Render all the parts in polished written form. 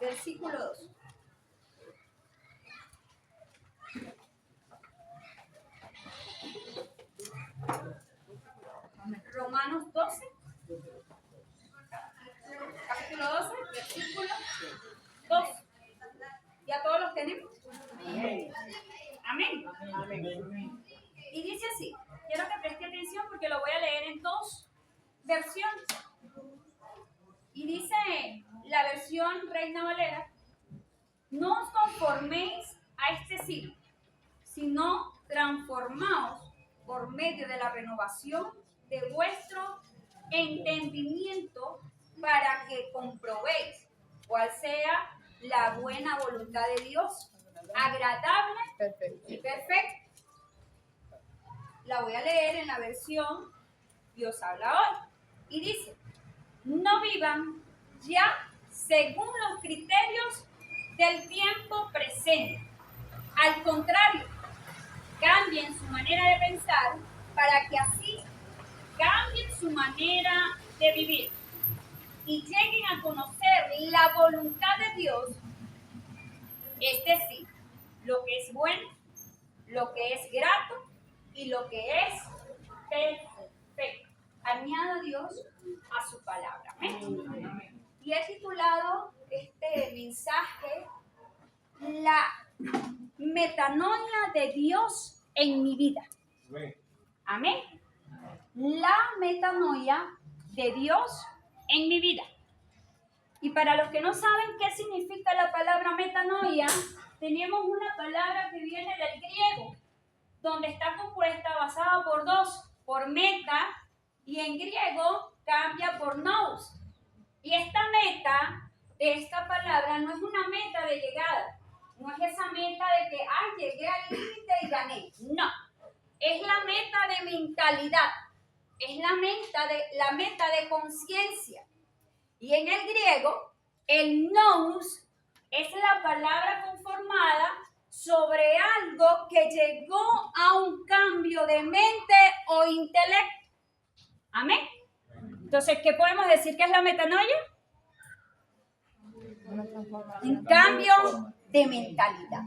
versículo 2. Romanos 12, capítulo 12, versículo 2. ¿Ya todos los tenemos? Amén. Amén. Amén. Y dice así, quiero que preste atención porque lo voy a leer en dos versiones. Y dice la versión Reina Valera: no os conforméis a este siglo, sino transformaos por medio de la renovación de vuestro entendimiento, para que comprobéis cuál sea la buena voluntad de Dios, agradable y perfecta. La voy a leer en la versión Dios habla hoy. Y dice: no vivan ya según los criterios del tiempo presente. Al contrario, cambien su manera de pensar para que así cambien su manera de vivir y lleguen a conocer la voluntad de Dios, es decir, lo que es bueno, lo que es grato y lo que es perfecto. Añada Dios a su palabra. Amén. Y he titulado este mensaje La metanoia de Dios en mi vida. Amén. La metanoia de Dios en mi vida. Y para los que no saben qué significa la palabra metanoia, tenemos una palabra que viene del griego, donde está compuesta, basada por dos, por meta, y en griego cambia por nous. Y esta meta de esta palabra no es una meta de llegada, no es esa meta de que, llegué al límite y gané. No, es la meta de mentalidad, es la meta de conciencia. Y en el griego, el nous es la palabra conformada sobre algo que llegó a un cambio de mente o intelecto. Amén. Entonces, ¿qué podemos decir que es la metanoia? Un cambio de mentalidad.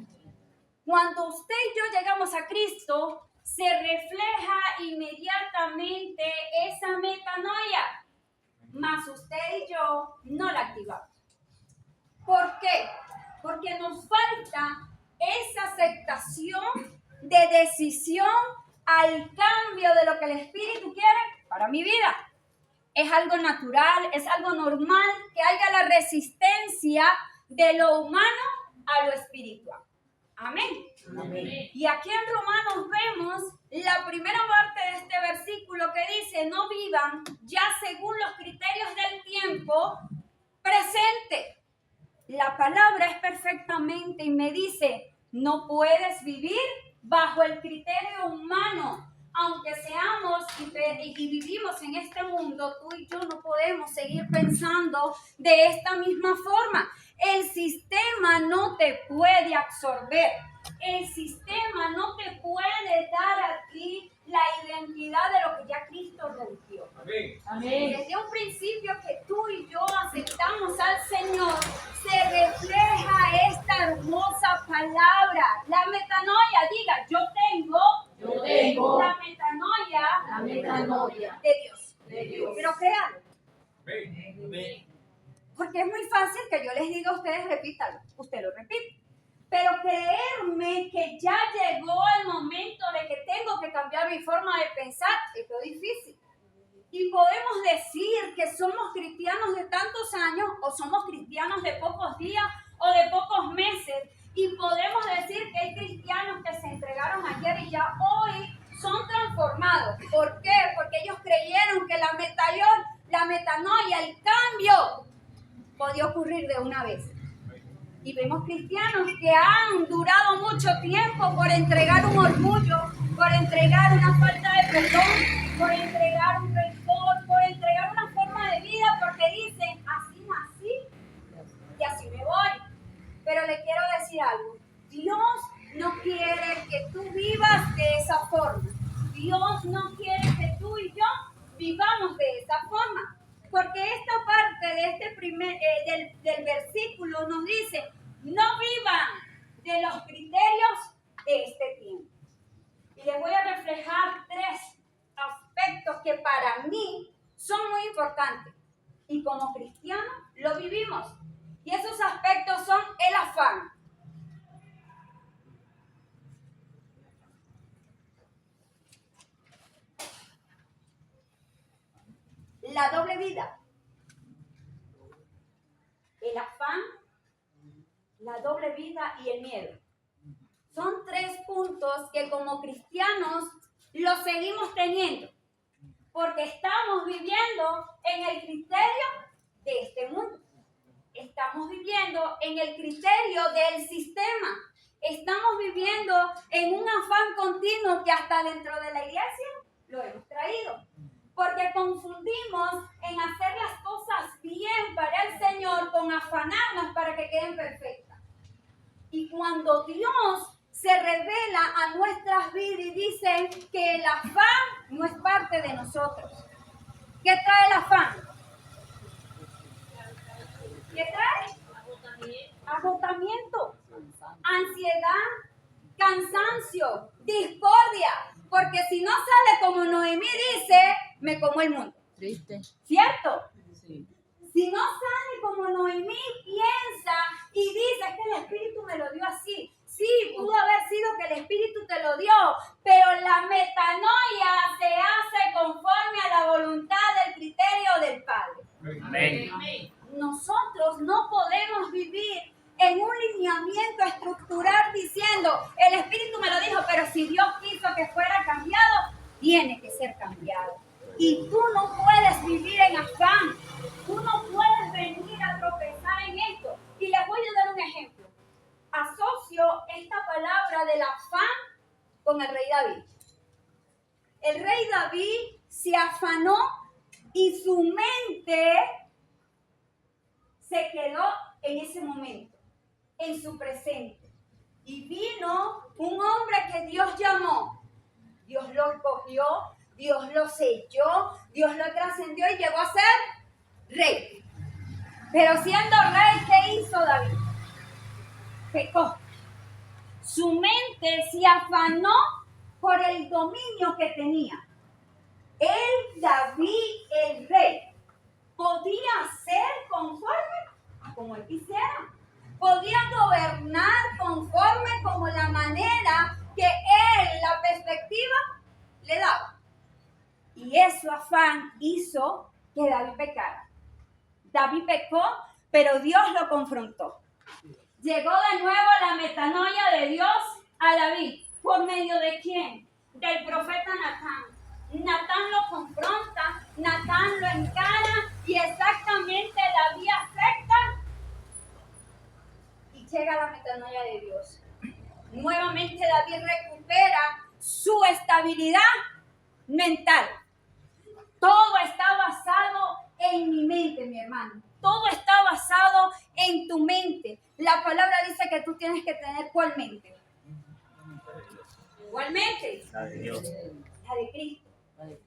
Cuando usted y yo llegamos a Cristo, se refleja inmediatamente esa metanoia, mas usted y yo no la activamos. ¿Por qué? Porque nos falta esa aceptación de decisión al cambio de lo que el Espíritu quiere para mi vida. Es algo natural, es algo normal que haya la resistencia de lo humano a lo espiritual. Amén. Amén. Y aquí en Romanos vemos la primera parte de este versículo que dice: no vivan ya según los criterios del tiempo presente. La palabra es perfectamente y me dice: no puedes vivir bajo el criterio humano. Aunque seamos y vivimos en este mundo, tú y yo no podemos seguir pensando de esta misma forma. El sistema no te puede absorber. El sistema no te puede dar a ti la identidad de lo que ya Cristo rompió. Amén. Amén. Desde un principio que tú y yo aceptamos al Señor, se refleja esta hermosa palabra. La metanoia, diga, yo tengo la metanoia de Dios. Pero créanlo. Porque es muy fácil que yo les diga a ustedes, repítanlo. Usted lo repite. Pero creerme que ya llegó el momento de que tengo que cambiar mi forma de pensar, es lo difícil. Y podemos decir que somos cristianos de tantos años, o somos cristianos de pocos días, o de pocos meses. Y podemos decir que hay cristianos que se entregaron ayer y ya hoy son transformados. ¿Por qué? Porque ellos creyeron que la metanoia, el cambio, podía ocurrir de una vez. Y vemos cristianos que han durado mucho tiempo por entregar un orgullo, por entregar una falta de perdón, por entregar un rencor, por entregar una forma de vida, porque dicen, así nací y así me voy. Pero le quiero decir algo: Dios no quiere que tú vivas de esa forma. Dios no quiere que tú y yo vivamos de esa forma. Porque esta parte de del versículo nos dice el afán, la doble vida y el miedo. Son 3 puntos que como cristianos los seguimos teniendo, porque estamos viviendo en el criterio de este mundo. Estamos viviendo en el criterio del sistema. Estamos viviendo en un afán continuo que hasta dentro de la iglesia lo hemos traído. Porque confundimos en hacer las cosas bien para el Señor con afanarnos para que queden perfectas. Y cuando Dios se revela a nuestras vidas y dice que el afán no es parte de nosotros. ¿Qué trae el afán? ¿Qué trae? Agotamiento, ansiedad, cansancio, discordia. Porque si no sale como Noemí dice, me como el mundo. Triste. ¿Cierto? Sí. Si no sale como Noemí piensa y dice, es que el Espíritu me lo dio así. Sí, pudo haber sido que el Espíritu te lo dio, pero la metanoia se hace conforme a la voluntad del criterio del Padre. Amén. Nosotros no podemos vivir en un lineamiento estructural diciendo, el Espíritu me lo dijo, pero si Dios quiso que fuera cambiado, tiene que ser cambiado. Y tú no puedes vivir en afán, tú no puedes venir a tropezar en esto. Y les voy a dar un ejemplo. Asocio esta palabra del afán con el rey David. El rey David se afanó y su mente se quedó en ese momento, en su presente. Y vino un hombre que Dios llamó. Dios lo escogió, Dios lo selló, Dios lo trascendió y llegó a ser rey. Pero siendo rey, ¿qué hizo David? Pecó. Su mente se afanó por el dominio que tenía. Él, David, el rey, podía ser conforme a como él quisiera. Podía gobernar conforme como la manera que él, la perspectiva, le daba. Y ese afán hizo que David pecara. David pecó, pero Dios lo confrontó. Llegó de nuevo la metanoia de Dios a David. ¿Por medio de quién? Del profeta Natán. Natán lo confronta, Natán lo encara y exactamente David acepta y llega la metanoia de Dios. Nuevamente David recupera su estabilidad mental. Todo está basado en mi mente, mi hermano. Todo está basado en tu mente. La palabra dice que tú tienes que tener ¿cuál mente? ¿Cuál mente? La de Dios. La de Cristo.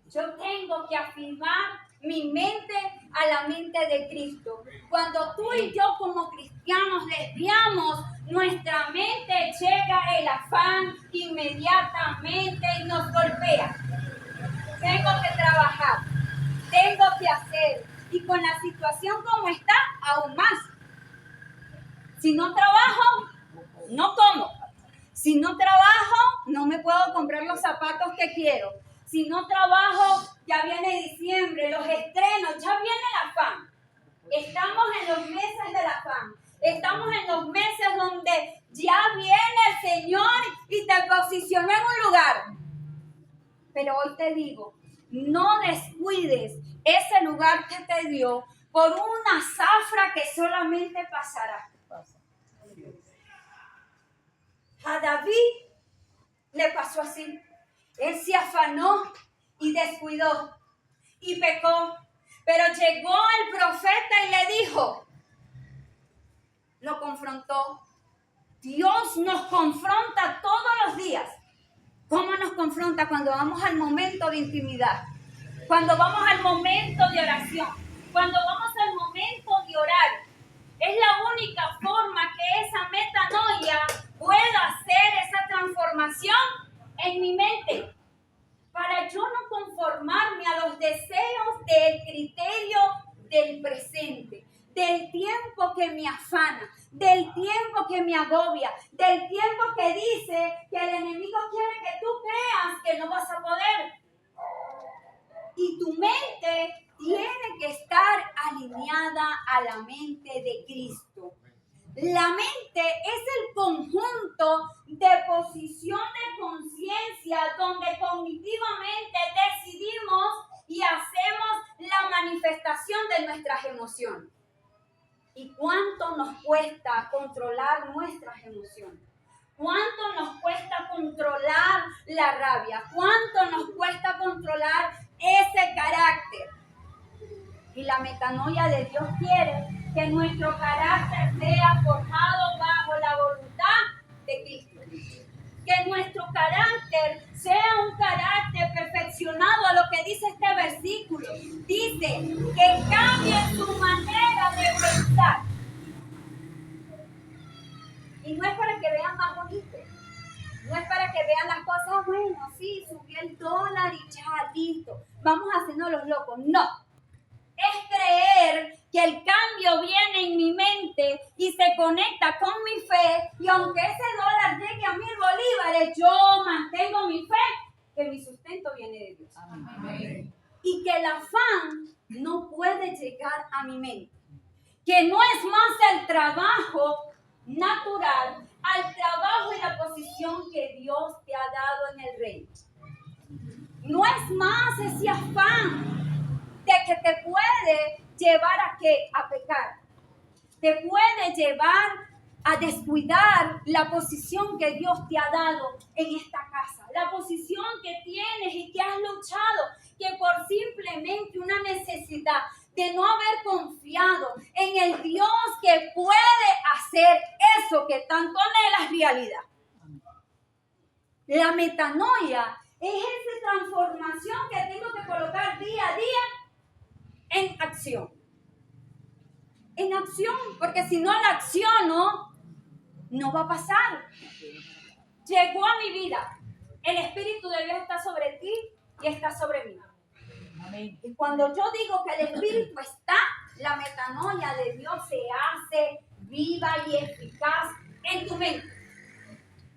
Yo tengo que afirmar mi mente a la mente de Cristo. Cuando tú y yo como cristianos desviamos nuestra mente, llega el afán inmediatamente y nos golpea. Tengo que trabajar, tengo que hacer. Y con la situación como está, aún más. Si no trabajo, no como. Si no trabajo, no me puedo comprar los zapatos que quiero. Si no trabajo, ya viene diciembre, los estrenos, ya viene el afán. Estamos en los meses del afán. Estamos en los meses donde ya viene el Señor y te posicionó en un lugar. Pero hoy te digo, no descuides ese lugar que te dio por una zafra que solamente pasará. A David le pasó así. Él se afanó y descuidó y pecó. Pero llegó el profeta y le dijo, lo confrontó. Dios nos confronta todos los días. ¿Cómo nos confronta? Cuando vamos al momento de intimidad, cuando vamos al momento de oración, cuando vamos al momento de orar. Es la única forma que esa metanoia pueda hacer esa transformación en mi mente. Para yo no conformarme a los deseos del criterio del presente, del tiempo que me afana, del tiempo que me agobia, del tiempo que dice que el enemigo quiere que tú creas que no vas a poder. Y tu mente tiene que estar alineada a la mente de Cristo. La mente es el conjunto de posición de conciencia donde cognitivamente decidimos y hacemos la manifestación de nuestras emociones. ¿Y cuánto nos cuesta controlar nuestras emociones? ¿Cuánto nos cuesta controlar la rabia? ¿Cuánto nos cuesta controlar ese carácter? Y la metanoia de Dios quiere que nuestro carácter sea forjado bajo la voluntad de Cristo. Que nuestro carácter sea un carácter perfeccionado a lo que dice este versículo. Dice que cambie su manera de pensar. Y no es para que vean más bonito. No es para que vean las cosas, bueno, sí, subió el dólar y ya, listo. Vamos haciendo los locos. No. Es creer que el cambio viene en mi mente y se conecta con mi fe. Y aunque ese dólar llegue a 1,000 bolívares, yo mantengo mi fe, que mi sustento viene de Dios. Amén. Y que el afán no puede llegar a mi mente. Que no es más el trabajo natural al trabajo y la posición que Dios te ha dado en el reino. No es más ese afán de que te puede llevar a ¿qué? A pecar. Te puede llevar a descuidar la posición que Dios te ha dado en esta casa. La posición que tienes y que has luchado, que por simplemente una necesidad de no haber confiado en el Dios que puede hacer eso que tanto anhelas realidad. La metanoia es esa transformación que tengo que colocar día a día en acción. En acción, porque si no la acciono, no va a pasar. Llegó a mi vida. El Espíritu de Dios está sobre ti y está sobre mí. Amén. Y cuando yo digo que el Espíritu está, la metanoia de Dios se hace viva y eficaz en tu mente.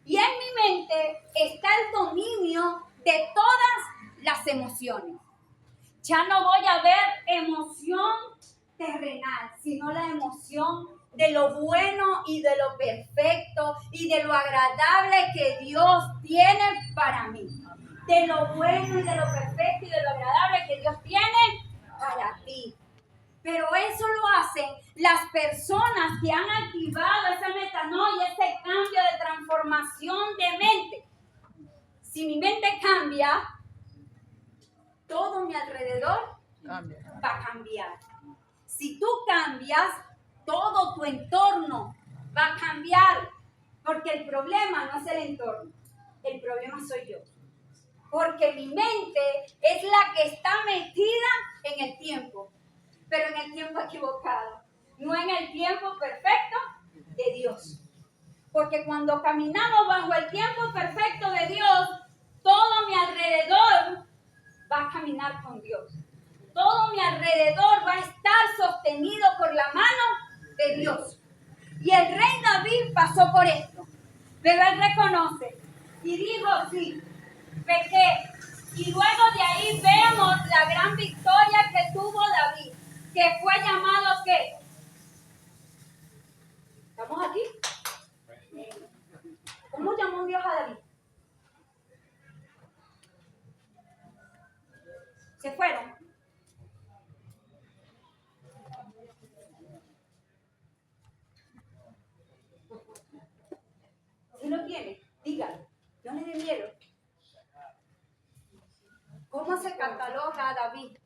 Y en mi mente está el dominio de todas las emociones. Ya no voy a ver emoción terrenal, sino la emoción de lo bueno y de lo perfecto y de lo agradable que Dios tiene para mí. De lo bueno y de lo perfecto y de lo agradable que Dios tiene para ti. Pero eso lo hacen las personas que han activado esa metanoia, ese cambio de transformación de mente. Si mi mente cambia, todo mi alrededor va a cambiar. Si tú cambias, todo tu entorno va a cambiar. Porque el problema no es el entorno, el problema soy yo. Porque mi mente es la que está metida en el tiempo, pero en el tiempo equivocado, no en el tiempo perfecto de Dios. Porque cuando caminamos bajo el tiempo perfecto de Dios, todo mi alrededor va a caminar con Dios. Todo mi alrededor va a estar sostenido por la mano de Dios. Y el rey David pasó por esto, pero él reconoce y dijo, sí, pequé. Y luego de ahí vemos la gran victoria que tuvo David, que fue llamado ¿qué? ¿Estamos aquí? ¿Cómo llamó Dios a David? Se fueron. Si lo tiene, dígalo. No le dé miedo. ¿Cómo se cataloga a David?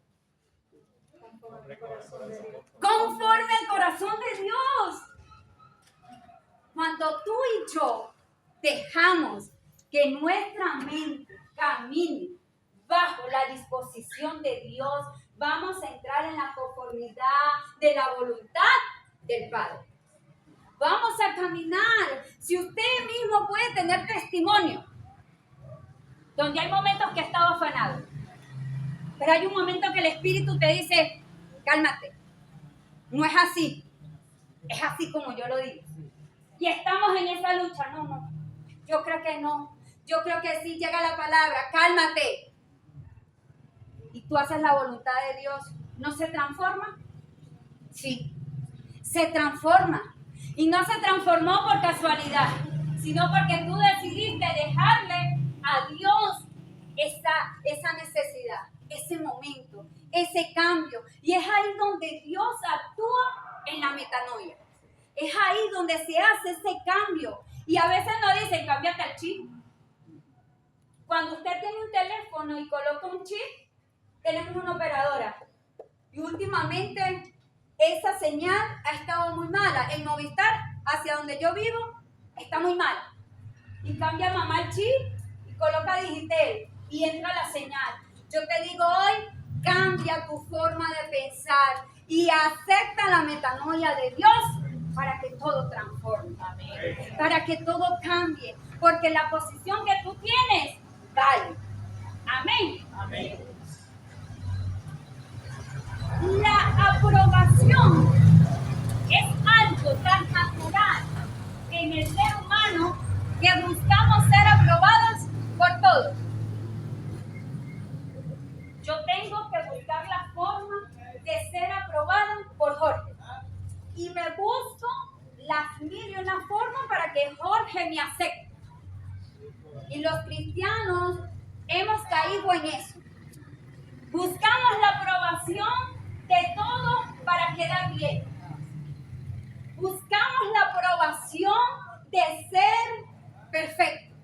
Conforme al corazón de Dios. Cuando tú y yo dejamos que nuestra mente camine bajo la disposición de Dios, vamos a entrar en la conformidad de la voluntad del Padre. Vamos a caminar. Si usted mismo puede tener testimonio, donde hay momentos que he estado afanado, pero hay un momento que el Espíritu te dice, cálmate, no es así, es así como yo lo digo. Y estamos en esa lucha, no, yo creo que no, yo creo que sí, llega la palabra, cálmate. Y tú haces la voluntad de Dios, ¿no se transforma? Sí, se transforma. Y no se transformó por casualidad, sino porque tú decidiste dejarle a Dios esa necesidad, ese momento, ese cambio. Y es ahí donde Dios actúa en la metanoia. Es ahí donde se hace ese cambio. Y a veces nos dicen, cámbiate el chip. Cuando usted tiene un teléfono y coloca un chip, tenemos una operadora. Y últimamente esa señal ha estado muy mala. El Movistar, hacia donde yo vivo, está muy mala. Y cambia mamá el chip y coloca Digitel y entra la señal. Yo te digo hoy, cambia tu forma de pensar y acepta la metanoia de Dios para que todo transforme. Amén. Para que todo cambie. Porque la posición que tú tienes vale. Amén. Amén. La aprobación es algo tan natural en el ser humano que buscamos ser aprobados por todos. Yo tengo que buscar la forma de ser aprobada por Jorge. Y me busco las mil y una formas para que Jorge me acepte. Y los cristianos hemos caído en eso. Buscamos la aprobación de todos para quedar bien. Buscamos la aprobación de ser perfecto.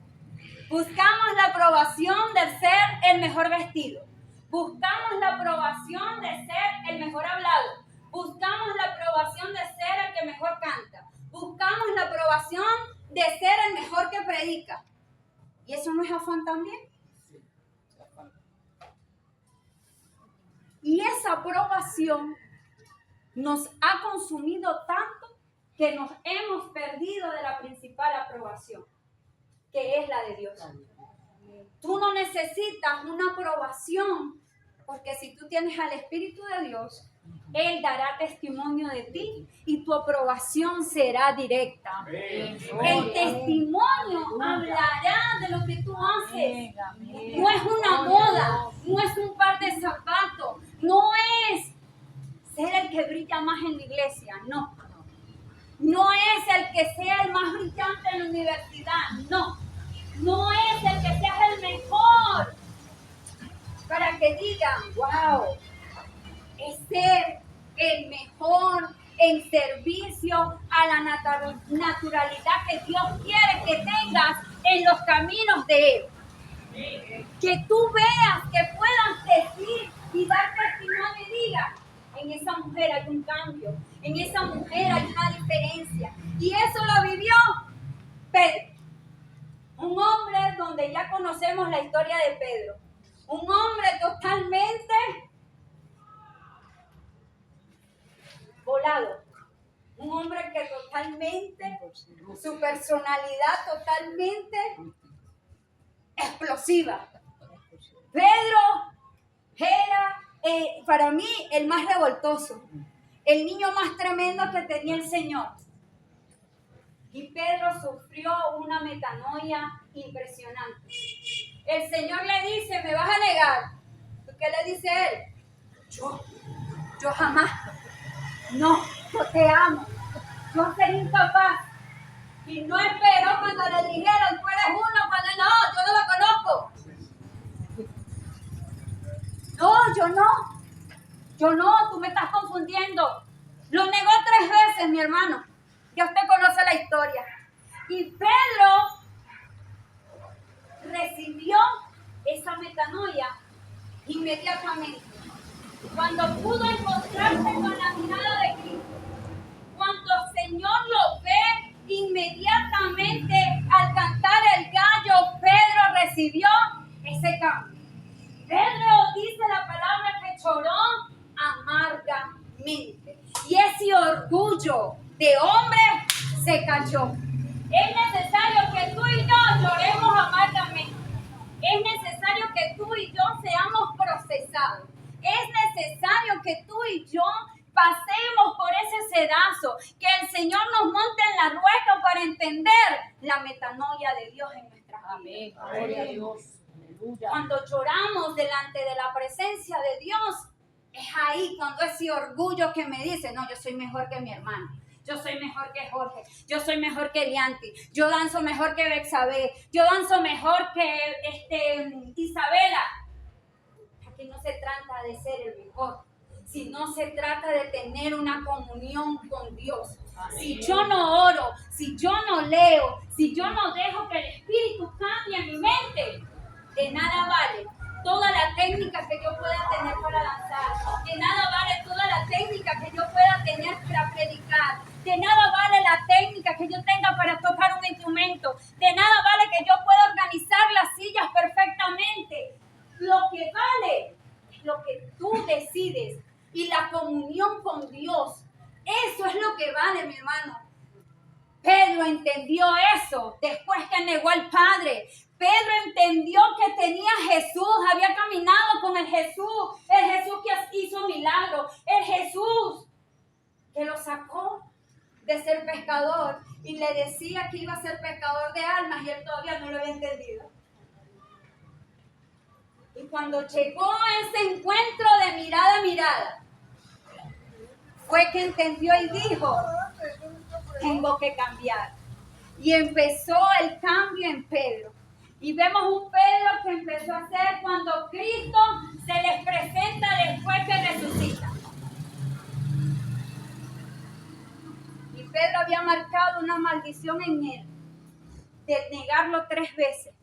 Buscamos la aprobación de ser el mejor vestido. Buscamos la aprobación de ser el mejor hablado. Buscamos la aprobación de ser el que mejor canta. Buscamos la aprobación de ser el mejor que predica. ¿Y eso no es afán también? Y esa aprobación nos ha consumido tanto que nos hemos perdido de la principal aprobación, que es la de Dios. Tú no necesitas una aprobación, porque si tú tienes al Espíritu de Dios, Él dará testimonio de ti y tu aprobación será directa. El testimonio hablará de lo que tú haces. No es una moda, no es un par de zapatos, no es ser el que brilla más en la iglesia, no. No es el que sea el más brillante en la universidad, no. No es el que sea el mejor para que digan, wow, es ser el mejor en servicio a la naturalidad que Dios quiere que tengas en los caminos de Él. Que tú veas, que puedas decir y dar testimonio y diga, en esa mujer hay un cambio, en esa mujer hay una diferencia. Y eso lo vivió Pedro. Un hombre donde ya conocemos la historia de Pedro. Un hombre totalmente volado. Un hombre que totalmente, su personalidad totalmente explosiva. Pedro era, para mí, el más revoltoso. El niño más tremendo que tenía el Señor. Y Pedro sufrió una metanoia impresionante. El Señor le dice, ¿me vas a negar? ¿Qué le dice él? Yo jamás. No, yo te amo. Yo seré incapaz. Y no esperó cuando le dijeron, tú eres uno, cuando no, yo no lo conozco. No, yo no, tú me estás confundiendo. Lo negó 3 veces, mi hermano. Ya usted conoce la historia. Y Pedro recibió esa metanoia inmediatamente. Cuando pudo encontrarse con la mirada de Cristo. Cuando el Señor lo ve, inmediatamente al cantar el gallo, Pedro recibió ese cambio. Pedro dice la palabra que lloró amargamente. Y ese orgullo de hombre se cayó. Es necesario que tú y yo lloremos amargamente. Es necesario que tú y yo seamos procesados. Es necesario que tú y yo pasemos por ese sedazo, que el Señor nos monte en la rueca para entender la metanoia de Dios en nuestras vidas. Amén. Gloria a Dios. Aleluya. Cuando lloramos delante de la presencia de Dios, Es ahí cuando ese orgullo que me dice, no, yo soy mejor que mi hermano. Yo soy mejor que Jorge, yo soy mejor que Lianti, yo danzo mejor que Bexabé, yo danzo mejor que Isabela. Aquí no se trata de ser el mejor, sino se trata de tener una comunión con Dios. Si yo no oro, si yo no leo, si yo no dejo que el Espíritu cambie mi mente, de nada vale toda la técnica que yo pueda tener para danzar, de nada vale toda la técnica que yo pueda tener para predicar, de nada vale la técnica que yo tenga para tocar un instrumento, de nada vale que yo pueda organizar las sillas perfectamente. Lo que vale es lo que tú decides y la comunión con Dios. Eso es lo que vale, mi hermano. Pedro entendió eso después que negó al Padre. Pedro entendió que tenía a Jesús, había caminado con el Jesús que hizo milagros, el Jesús que lo sacó de ser pescador y le decía que iba a ser pescador de almas y él todavía no lo había entendido. Y cuando llegó a ese encuentro de mirada a mirada, fue que entendió y dijo, tengo que cambiar. Y empezó el cambio en Pedro. Y vemos un Pedro que empezó a hacer cuando Cristo se les presenta después que resucita. Y Pedro había marcado una maldición en él, de negarlo 3 veces.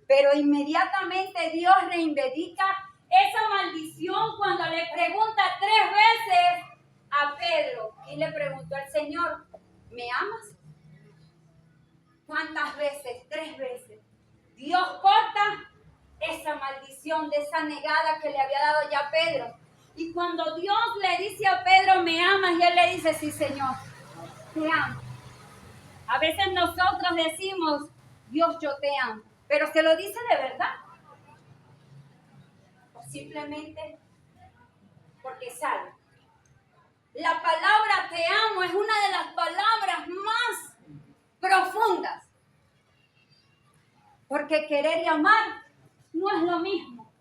Pero inmediatamente Dios reivindica esa maldición cuando le pregunta 3 veces a Pedro. Y le preguntó al Señor, ¿me amas? ¿Cuántas veces? 3 veces. Dios corta esa maldición de esa negada que le había dado ya a Pedro. Y cuando Dios le dice a Pedro, ¿me amas? Y él le dice, sí, Señor, te amo. A veces nosotros decimos, Dios, yo te amo. Pero ¿se lo dice de verdad? O simplemente porque sabe. La palabra te amo es una de las palabras más profundas. Porque querer y amar no es lo mismo.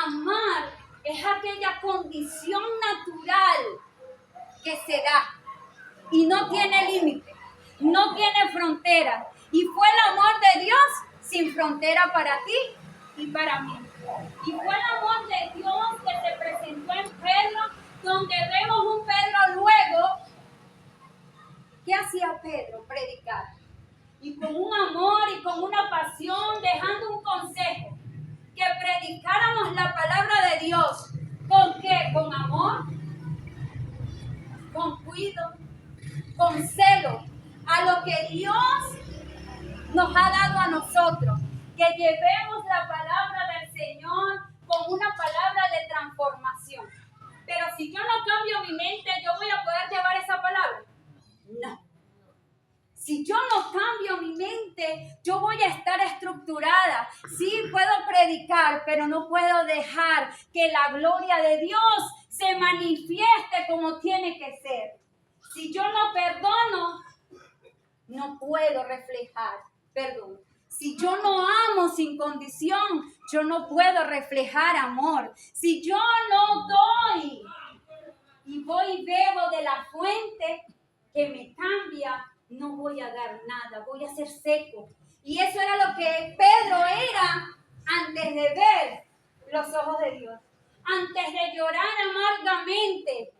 Amar es aquella condición natural que se da y no tiene límite, no tiene frontera. Y fue el amor de Dios sin frontera para ti y para mí. Y fue el amor de Dios que se presentó en Pedro, donde vemos un Pedro luego. ¿Qué hacía Pedro? Predicar. Y con un amor y con una pasión, dejando un consejo, que predicáramos la palabra de Dios. ¿Con qué? Con amor, con cuidado, con celo, a lo que Dios nos ha dado a nosotros. Que llevemos la palabra del Señor con una palabra de transformación. Pero si yo no cambio mi mente, ¿yo voy a poder llevar esa palabra? No. Si yo no cambio mi mente, yo voy a estar estructurada. Sí, puedo predicar, pero no puedo dejar que la gloria de Dios se manifieste como tiene que ser. Si yo no perdono, no puedo reflejar perdón. Si yo no amo sin condición, yo no puedo reflejar amor. Si yo no doy y voy y bebo de la fuente que me cambia, no voy a dar nada, voy a ser seco. Y eso era lo que Pedro era antes de ver los ojos de Dios. Antes de llorar amargamente,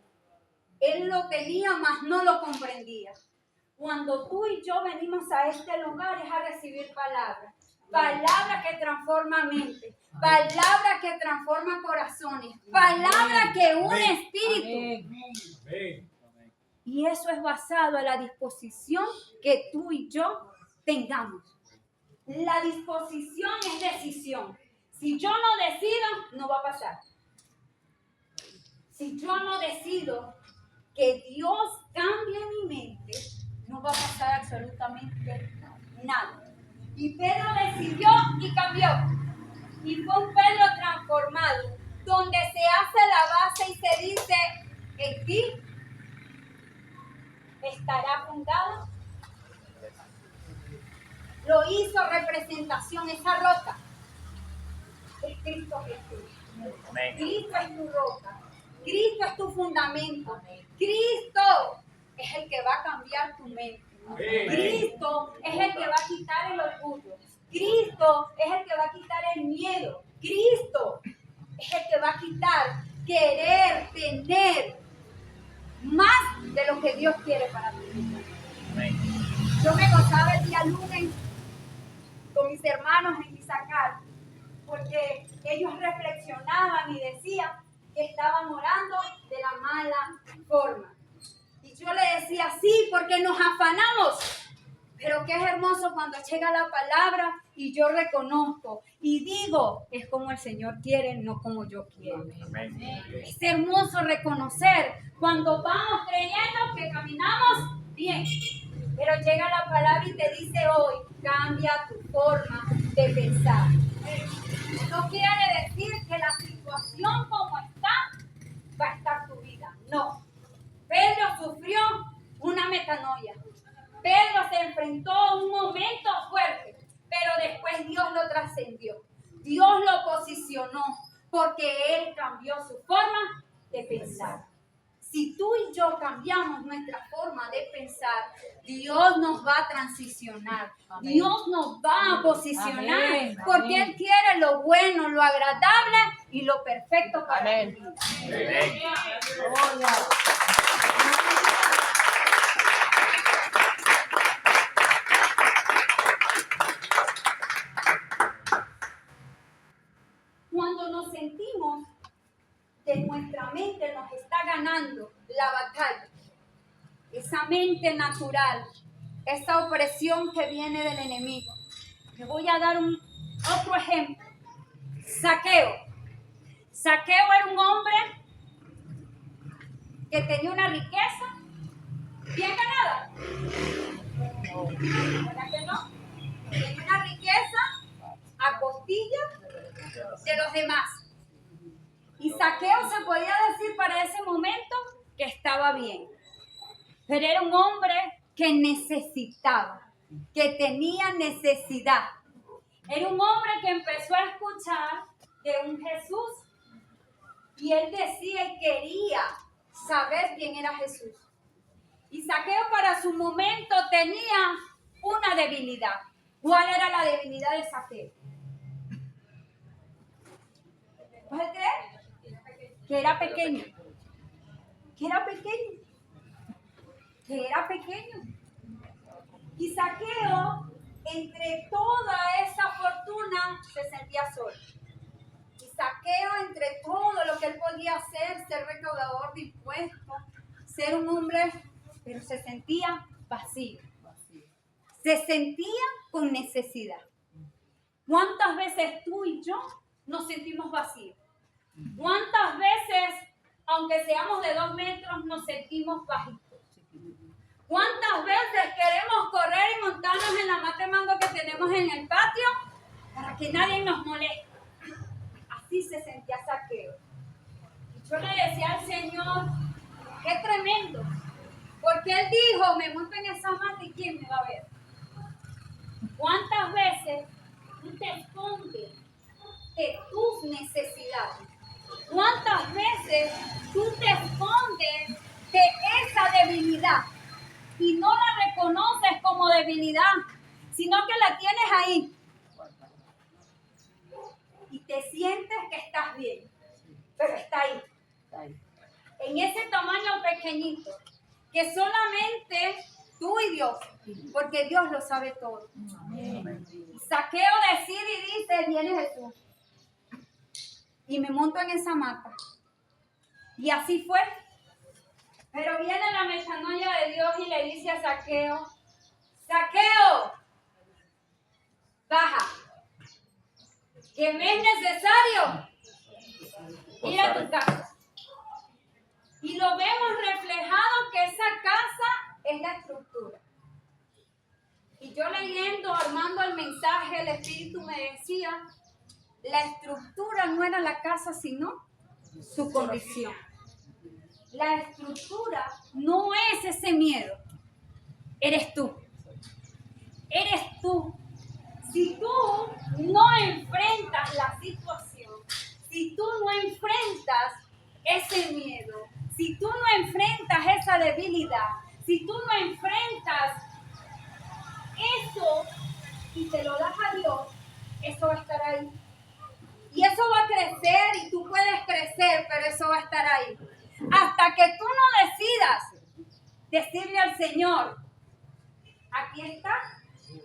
él lo tenía, mas no lo comprendía. Cuando tú y yo venimos a este lugar es a recibir palabras. Palabra que transforma mente. Palabra que transforma corazones. Palabra que une espíritu. Y eso es basado en la disposición que tú y yo tengamos. La disposición es decisión. Si yo no decido, no va a pasar. Si yo no decido que Dios cambie mi mente, no va a pasar absolutamente nada. Y Pedro decidió y cambió. Y fue un Pedro transformado, donde se hace la base y se dice, en ti estará fundado. Lo hizo representación, esa roca es Cristo Jesús. Cristo es tu roca. Cristo es tu fundamento. Cristo es el que va a cambiar tu mente. Cristo es el que va a quitar el orgullo. Cristo es el que va a quitar el miedo. Cristo es el que va a quitar querer tener más de lo que Dios quiere para ti. Yo me gozaba el día lunes con mis hermanos en Isaacar, porque ellos reflexionaban y decían que estaban orando de la mala forma. Y yo le decía, sí, porque nos afanamos. Pero qué es hermoso cuando llega la palabra y yo reconozco y digo, es como el Señor quiere, no como yo quiero. Es hermoso reconocer cuando vamos creyendo que caminamos bien. Pero llega la palabra y te dice hoy, cambia tu forma de pensar. No quiere decir que la situación como está va a estar tu vida. No. Pedro sufrió una metanoia. Pedro se enfrentó a un momento fuerte, pero después Dios lo trascendió. Dios lo posicionó porque Él cambió su forma de pensar. Si tú y yo cambiamos nuestra forma de pensar, Dios nos va a transicionar. Amén. Dios nos va a posicionar. Amén. Porque Él quiere lo bueno, lo agradable y lo perfecto para tu vida. Amén. Cuando nos sentimos que nuestra mente nos está ganando la batalla, esa mente natural, esa opresión que viene del enemigo. Le voy a dar otro ejemplo. Zaqueo. Zaqueo era un hombre que tenía una riqueza bien ganada. ¿Verdad que no? Tenía una riqueza a costilla de los demás. Y Zaqueo se podía decir para ese momento que estaba bien. Pero era un hombre que necesitaba, que tenía necesidad. Era un hombre que empezó a escuchar de un Jesús y él decía y quería saber quién era Jesús. Y Zaqueo para su momento tenía una debilidad. ¿Cuál era la debilidad de Zaqueo? ¿Puedes creer? Que era pequeño. Que era pequeño. Que era pequeño. Y Zaqueo, entre toda esa fortuna, se sentía solo. Y Zaqueo, entre todo lo que él podía hacer, ser recaudador de impuestos, ser un hombre, pero se sentía vacío. Se sentía con necesidad. ¿Cuántas veces tú y yo nos sentimos vacíos? ¿Cuántas veces, aunque seamos de 2 metros, nos sentimos bajitos? ¿Cuántas veces queremos correr y montarnos en la mata de mango que tenemos en el patio para que nadie nos moleste? Así se sentía Zaqueo. Y yo le decía al Señor, qué tremendo. Porque Él dijo, me monto en esa mata y ¿quién me va a ver? ¿Cuántas veces tú te escondes de tus necesidades? ¿Cuántas veces tú te escondes de esa debilidad? Y no la reconoces como debilidad, sino que la tienes ahí. Y te sientes que estás bien, pero está ahí. En ese tamaño pequeñito, que solamente tú y Dios, porque Dios lo sabe todo. Zaqueo decide y dice, viene Jesús. Y me monto en esa mata. Y así fue. Pero viene la metanoia de Dios y le dice a Zaqueo, Zaqueo, baja, que me es necesario ir a tu casa. Y lo vemos reflejado que esa casa es la estructura. Y yo leyendo, armando el mensaje, el Espíritu me decía, la estructura no era la casa, sino su condición. La estructura no es ese miedo, eres tú. Eres tú. Si tú no enfrentas la situación, si tú no enfrentas ese miedo, si tú no enfrentas esa debilidad, si tú no enfrentas eso y te lo das a Dios, eso va a estar ahí. Y eso va a crecer y tú puedes crecer, pero eso va a estar ahí. Hasta que tú no decidas decirle al Señor, aquí está,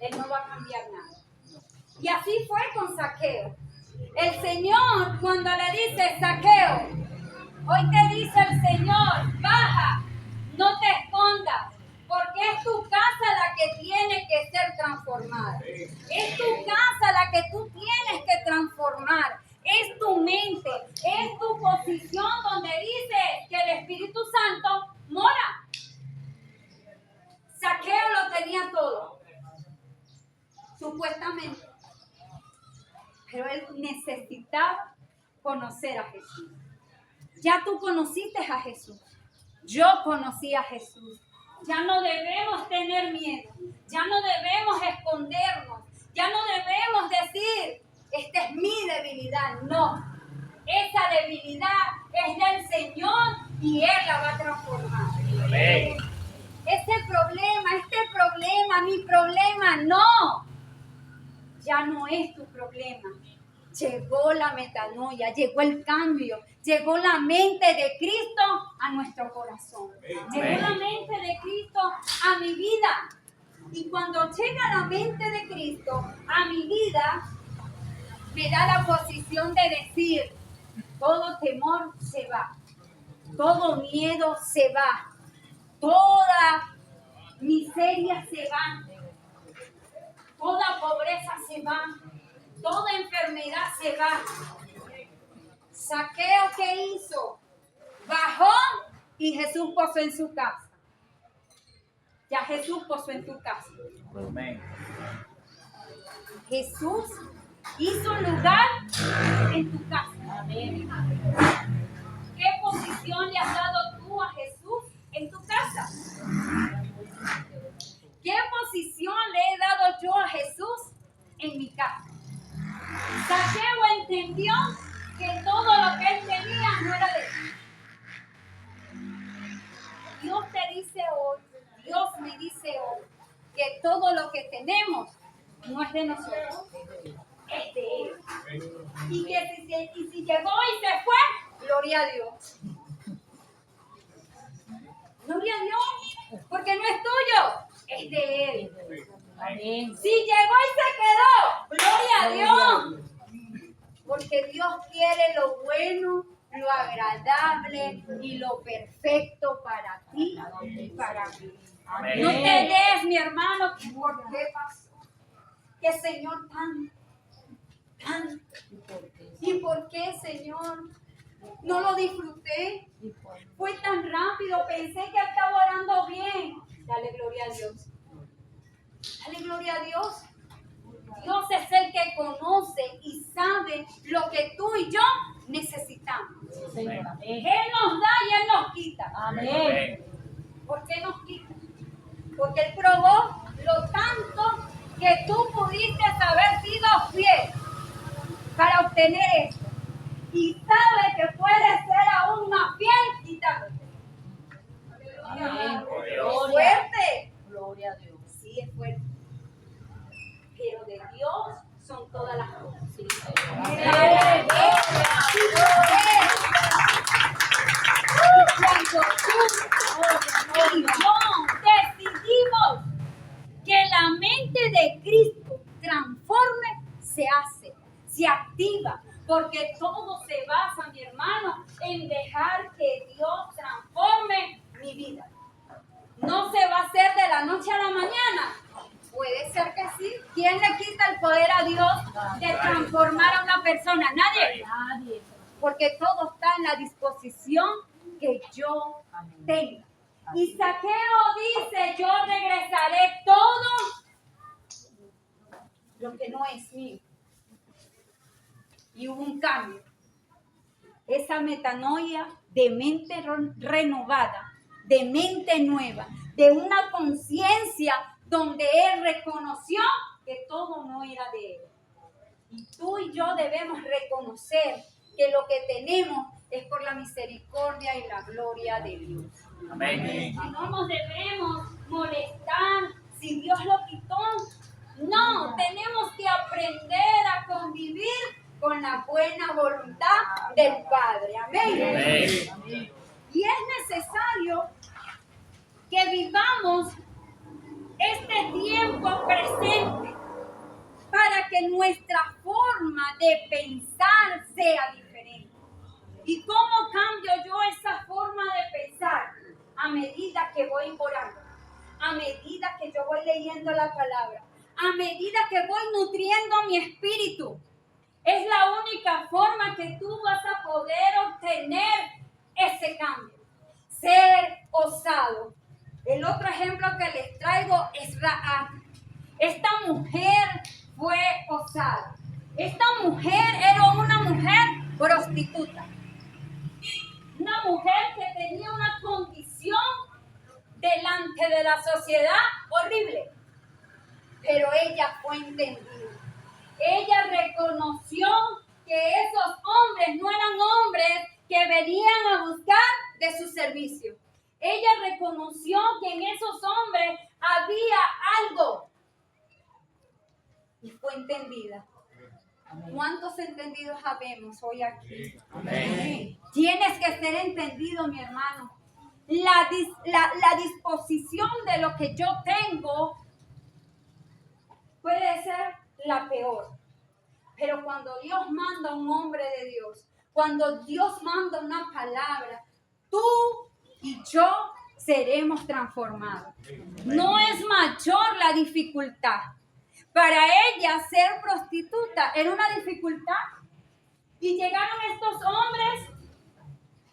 Él no va a cambiar nada. Y así fue con Zaqueo. El Señor, cuando le dice, Zaqueo, hoy te dice el Señor, baja, no te escondas, porque es tu casa la que tiene que ser transformada. Es tu casa la que tú tienes que transformar. Es tu mente, es tu posición donde dice que el Espíritu Santo mora. Zaqueo lo tenía todo, supuestamente. Pero él necesitaba conocer a Jesús. Ya tú conociste a Jesús. Yo conocí a Jesús. Ya no debemos tener miedo. Ya no debemos escondernos. Ya no debemos decir, esta es mi debilidad. No. Esa debilidad es del Señor y Él la va a transformar. Amén. Este problema, mi problema, no. Ya no es tu problema. Llegó la metanoia, llegó el cambio, llegó la mente de Cristo a nuestro corazón. Llegó la mente de Cristo a mi vida. Y cuando llega la mente de Cristo a mi vida, me da la posición de decir, todo temor se va, todo miedo se va, toda miseria se va, toda pobreza se va, toda enfermedad se va. Zaqueo, ¿qué hizo? Bajó y Jesús posó en su casa. Ya Jesús posó en tu casa. Amén. Jesús hizo un lugar en tu casa. Amén. ¿Qué posición le has dado tú a Jesús en tu casa? ¿Qué posición le he dado yo a Jesús en mi casa? Zaqueo entendió que todo lo que él tenía no era de él. Dios te dice hoy, Dios me dice hoy, que todo lo que tenemos no es de nosotros, es de Él. Y que si llegó y se fue, gloria a Dios. Gloria a Dios, porque no es tuyo, es de Él. Amén. Si llegó y se quedó, gloria a Dios. Porque Dios quiere lo bueno, lo agradable y lo perfecto para ti y para mí. Amén. No te des, mi hermano, ¿por qué pasó? Que Señor tan. ¿Y por qué, Señor? No lo disfruté. Fue tan rápido, pensé que estaba orando bien. Dale gloria a Dios. Dale gloria a Dios. Dios es el que conoce y sabe lo que tú y yo necesitamos. Amén. Él nos da y Él nos quita. Amén. ¿Por qué nos quita? Porque Él probó lo tanto que tú pudiste haber sido fiel para obtener esto. Y sabe que puedes ser aún más fiel quitándote. Amén. Es fuerte. Gloria a Dios. Sí, es fuerte. Pero de Dios son todas las cosas. Sí. Amén. Cuando tú y yo decidimos que la mente de Cristo transforme, se hace, se activa, porque todo se basa, mi hermano, en dejar que Dios transforme mi vida. No se va a hacer de la noche a la mañana. Puede ser que sí. ¿Quién le quita el poder a Dios de transformar a una persona? Nadie. Nadie. Porque todo está en la disposición que yo tenga. Y Zaqueo dice, yo regresaré todo lo que no es mío. Y hubo un cambio. Esa metanoia de mente renovada, de mente nueva, de una conciencia donde él reconoció que todo no era de él. Y tú y yo debemos reconocer que lo que tenemos es por la misericordia y la gloria de Dios. Amén. No nos debemos molestar si Dios lo quitó. No, tenemos que aprender a convivir con la buena voluntad del Padre. Amén. Amén. Y es necesario que vivamos este tiempo presente para que nuestra forma de pensar sea diferente. ¿Y cómo cambio yo esa forma de pensar? A medida que voy orando, a medida que yo voy leyendo la palabra, a medida que voy nutriendo mi espíritu. Es la única forma que tú vas a poder obtener ese cambio. Ser osado. El otro ejemplo que les traigo es Rahab. Esta mujer fue osada. Esta mujer era una mujer prostituta. Una mujer que tenía una condición delante de la sociedad horrible. Pero ella fue entendida. Ella reconoció que esos hombres no eran hombres que venían a buscar de su servicio. Ella reconoció que en esos hombres había algo. Y fue entendida. ¿Cuántos entendidos habemos hoy aquí? Amén. Tienes que ser entendido, mi hermano. La disposición de lo que yo tengo puede ser la peor. Pero cuando Dios manda a un hombre de Dios, cuando Dios manda una palabra, tú y yo seremos transformados. No es mayor la dificultad. Para ella ser prostituta era una dificultad. Y llegaron estos hombres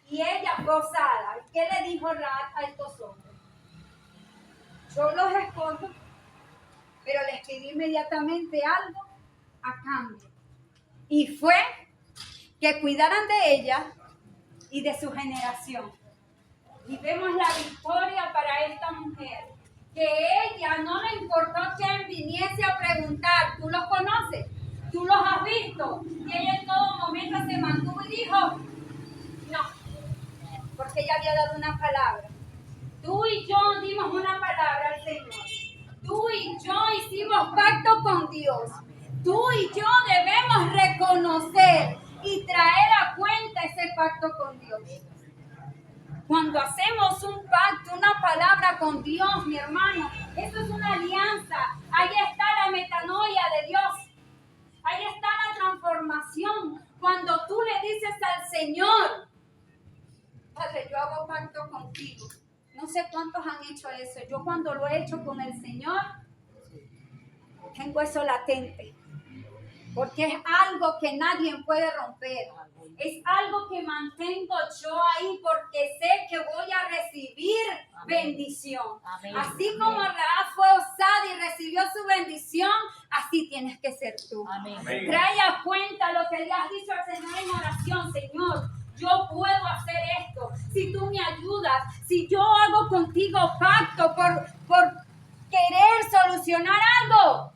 y ella gozada. ¿Qué le dijo Rahab a estos hombres? Yo los escojo, pero les pedí inmediatamente algo a cambio. Y fue que cuidaran de ella y de su generación. Y vemos la victoria para esta mujer. Que ella no le importó quién viniese a preguntar. ¿Tú los conoces? ¿Tú los has visto? Y ella en todo momento se mantuvo y dijo, no. Porque ella había dado una palabra. Tú y yo dimos una palabra al Señor. Tú y yo hicimos pacto con Dios. Tú y yo debemos reconocer y traer a cuenta ese pacto con Dios. Cuando hacemos un pacto, una palabra con Dios, mi hermano, eso es una alianza. Ahí está la metanoia de Dios. Ahí está la transformación. Cuando tú le dices al Señor, Padre, yo hago pacto contigo. No sé cuántos han hecho eso. Yo cuando lo he hecho con el Señor, tengo eso latente. Porque es algo que nadie puede romper. Es algo que mantengo yo ahí porque sé que voy a recibir bendición. Amén. Así como Rahab fue osada y recibió su bendición, así tienes que ser tú. Amén. Trae a cuenta lo que le has dicho al Señor en oración. Señor, yo puedo hacer esto. Si tú me ayudas, si yo hago contigo pacto por querer solucionar algo.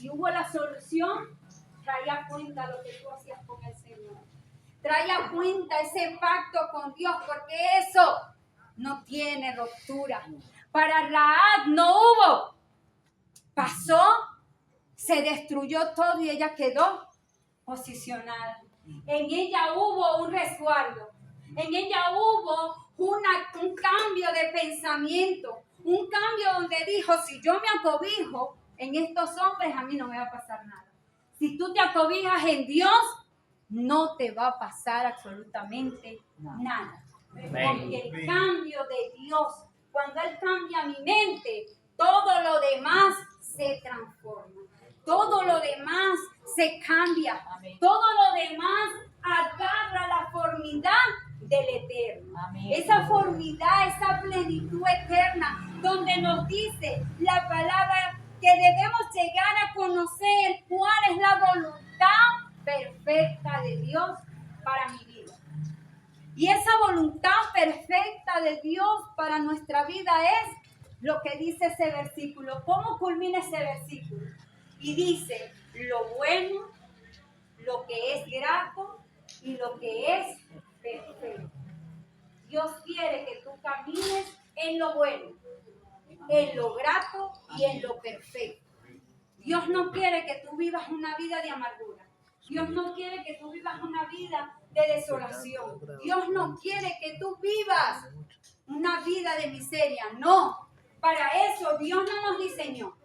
Y hubo la solución. Trae a cuenta lo que tú hacías con el Señor. Trae a cuenta ese pacto con Dios, porque eso no tiene ruptura. Para Rahab no hubo. Pasó, se destruyó todo y ella quedó posicionada. En ella hubo un resguardo. En ella hubo un cambio de pensamiento. Un cambio donde dijo, si yo me acobijo en estos hombres, a mí no me va a pasar nada. Si tú te acobijas en Dios, no te va a pasar absolutamente nada. Porque el cambio de Dios, cuando Él cambia mi mente, todo lo demás se transforma. Todo lo demás se cambia. Todo lo demás agarra la formidad del Eterno. Esa formidad, esa plenitud eterna, donde nos dice la palabra que debemos llegar a conocer cuál es la voluntad perfecta de Dios para mi vida. Y esa voluntad perfecta de Dios para nuestra vida es lo que dice ese versículo. ¿Cómo culmina ese versículo? Y dice, lo bueno, lo que es grato y lo que es perfecto. Dios quiere que tú camines en lo bueno, en lo grato y en lo perfecto. Dios no quiere que tú vivas una vida de amargura. Dios no quiere que tú vivas una vida de desolación. Dios no quiere que tú vivas una vida de miseria. No, para eso Dios no nos diseñó.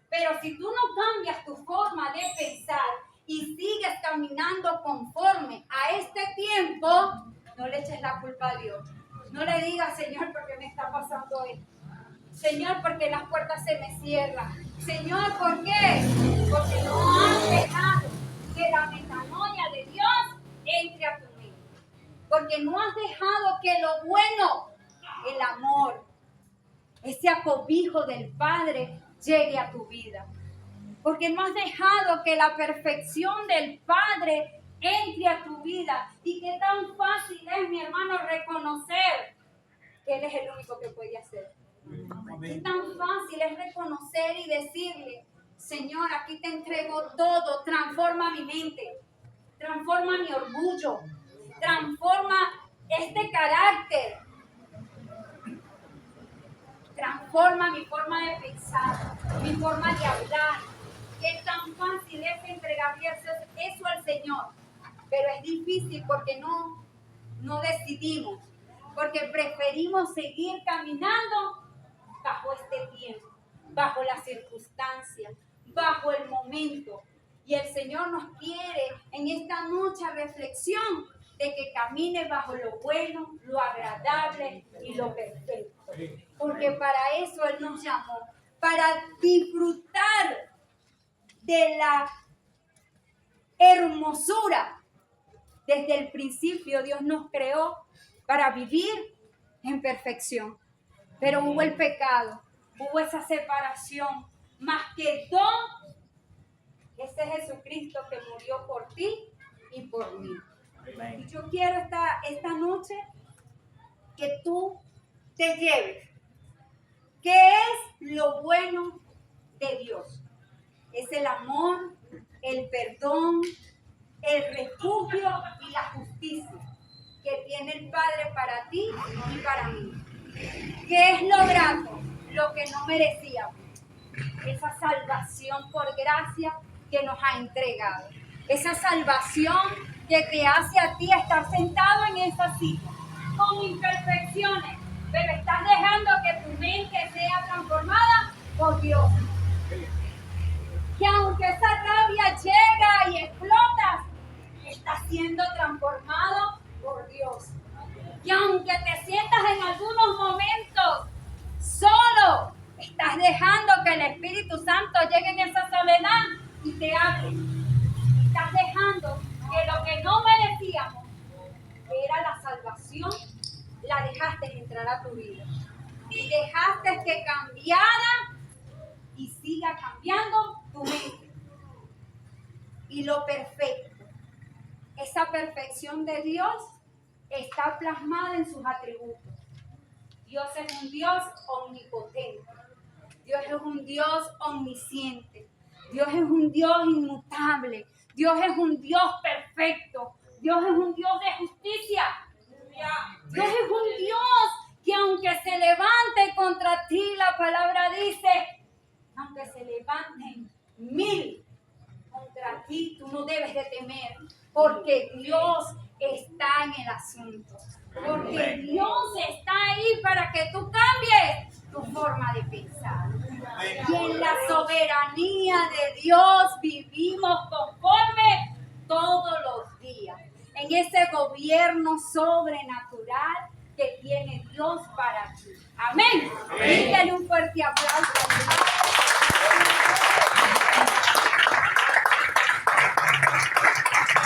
Pero si tú no cambias tu forma de pensar y sigues caminando conforme a este tiempo, no le eches la culpa a Dios. No le digas, Señor, ¿por qué me está pasando esto? Señor, ¿por qué las puertas se me cierran? Señor, ¿por qué? Porque no has dejado que la metanoia de Dios entre a tu mente. Porque no has dejado que lo bueno, el amor, ese acobijo del Padre llegue a tu vida. Porque no has dejado que la perfección del Padre entre a tu vida. Y qué tan fácil es, mi hermano, reconocer que Él es el único que puede hacer. Qué tan fácil es reconocer y decirle, Señor, aquí te entrego todo, transforma mi mente, transforma mi orgullo, transforma este carácter, transforma mi forma de pensar, mi forma de hablar. Qué tan fácil es entregarle eso al Señor, pero es difícil porque no decidimos, porque preferimos seguir caminando bajo este tiempo, bajo las circunstancias, bajo el momento. Y el Señor nos quiere en esta noche reflexión de que camine bajo lo bueno, lo agradable y lo perfecto. Porque para eso Él nos llamó, para disfrutar de la hermosura. Desde el principio Dios nos creó para vivir en perfección. Pero hubo el pecado, hubo esa separación, más que don, ese Jesucristo que murió por ti y por mí. Y yo quiero esta noche que tú te lleves. ¿Qué es lo bueno de Dios? Es el amor, el perdón, el refugio y la justicia que tiene el Padre para ti y para mí. ¿Qué es lo grato? Lo que no merecíamos. Esa salvación por gracia que nos ha entregado. Esa salvación que te hace a ti estar sentado en esa silla, con imperfecciones, pero estás dejando que tu mente sea transformada por Dios. Que aunque esa rabia llega y explotas, estás siendo transformado por Dios. Y aunque te sientas en algunos momentos solo, estás dejando que el Espíritu Santo llegue en esa soledad y te hable. Estás dejando que lo que no merecíamos, que era la salvación, la dejaste entrar a tu vida. Y dejaste que cambiara y siga cambiando tu mente. Y lo perfecto, esa perfección de Dios está plasmada en sus atributos. Dios es un Dios omnipotente. Dios es un Dios omnisciente. Dios es un Dios inmutable. Dios es un Dios perfecto. Dios es un Dios de justicia. Dios es un Dios que aunque se levante contra ti, la palabra dice, aunque se levanten 1000 contra ti, tú no debes de temer, porque Dios está en el asunto. Porque Dios está ahí para que tú cambies tu forma de pensar. Y en la soberanía de Dios vivimos conforme todos los días. En ese gobierno sobrenatural que tiene Dios para ti. Amén. Dale un fuerte aplauso.